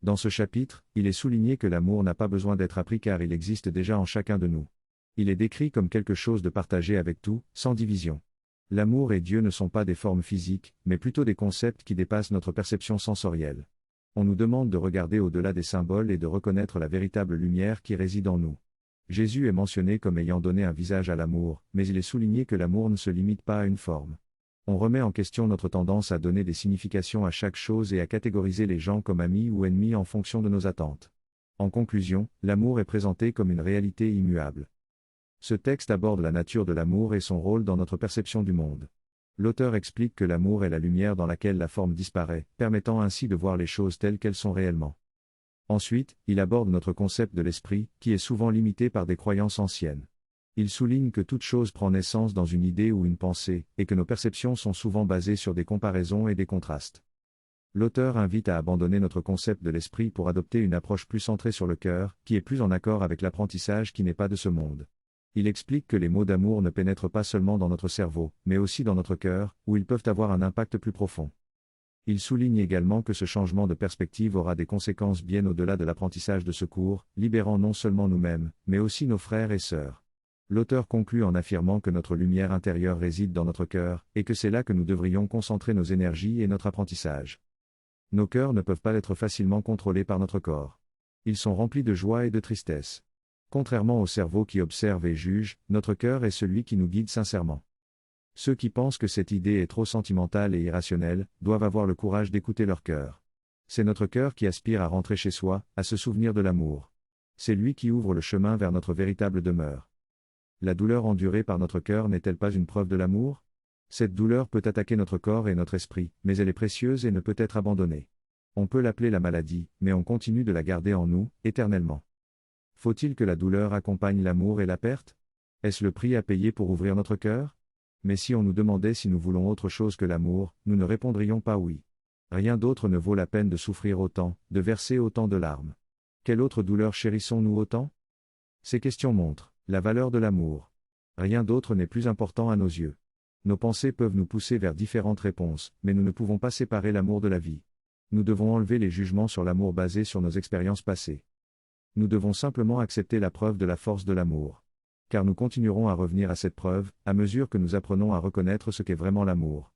Dans ce chapitre, il est souligné que l'amour n'a pas besoin d'être appris car il existe déjà en chacun de nous. Il est décrit comme quelque chose de partagé avec tout, sans division. L'amour et Dieu ne sont pas des formes physiques, mais plutôt des concepts qui dépassent notre perception sensorielle. On nous demande de regarder au-delà des symboles et de reconnaître la véritable lumière qui réside en nous. Jésus est mentionné comme ayant donné un visage à l'amour, mais il est souligné que l'amour ne se limite pas à une forme. On remet en question notre tendance à donner des significations à chaque chose et à catégoriser les gens comme amis ou ennemis en fonction de nos attentes. En conclusion, l'amour est présenté comme une réalité immuable. Ce texte aborde la nature de l'amour et son rôle dans notre perception du monde. L'auteur explique que l'amour est la lumière dans laquelle la forme disparaît, permettant ainsi de voir les choses telles qu'elles sont réellement. Ensuite, il aborde notre concept de l'esprit, qui est souvent limité par des croyances anciennes. Il souligne que toute chose prend naissance dans une idée ou une pensée, et que nos perceptions sont souvent basées sur des comparaisons et des contrastes. L'auteur invite à abandonner notre concept de l'esprit pour adopter une approche plus centrée sur le cœur, qui est plus en accord avec l'apprentissage qui n'est pas de ce monde. Il explique que les mots d'amour ne pénètrent pas seulement dans notre cerveau, mais aussi dans notre cœur, où ils peuvent avoir un impact plus profond. Il souligne également que ce changement de perspective aura des conséquences bien au-delà de l'apprentissage de ce cours, libérant non seulement nous-mêmes, mais aussi nos frères et sœurs. L'auteur conclut en affirmant que notre lumière intérieure réside dans notre cœur, et que c'est là que nous devrions concentrer nos énergies et notre apprentissage. Nos cœurs ne peuvent pas être facilement contrôlés par notre corps. Ils sont remplis de joie et de tristesse. Contrairement au cerveau qui observe et juge, notre cœur est celui qui nous guide sincèrement. Ceux qui pensent que cette idée est trop sentimentale et irrationnelle, doivent avoir le courage d'écouter leur cœur. C'est notre cœur qui aspire à rentrer chez soi, à se souvenir de l'amour. C'est lui qui ouvre le chemin vers notre véritable demeure. La douleur endurée par notre cœur n'est-elle pas une preuve de l'amour ? Cette douleur peut attaquer notre corps et notre esprit, mais elle est précieuse et ne peut être abandonnée. On peut l'appeler la maladie, mais on continue de la garder en nous, éternellement. Faut-il que la douleur accompagne l'amour et la perte ? Est-ce le prix à payer pour ouvrir notre cœur ? Mais si on nous demandait si nous voulons autre chose que l'amour, nous ne répondrions pas oui. Rien d'autre ne vaut la peine de souffrir autant, de verser autant de larmes. Quelle autre douleur chérissons-nous autant ? Ces questions montrent la valeur de l'amour. Rien d'autre n'est plus important à nos yeux. Nos pensées peuvent nous pousser vers différentes réponses, mais nous ne pouvons pas séparer l'amour de la vie. Nous devons enlever les jugements sur l'amour basés sur nos expériences passées. Nous devons simplement accepter la preuve de la force de l'amour. Car nous continuerons à revenir à cette preuve, à mesure que nous apprenons à reconnaître ce qu'est vraiment l'amour.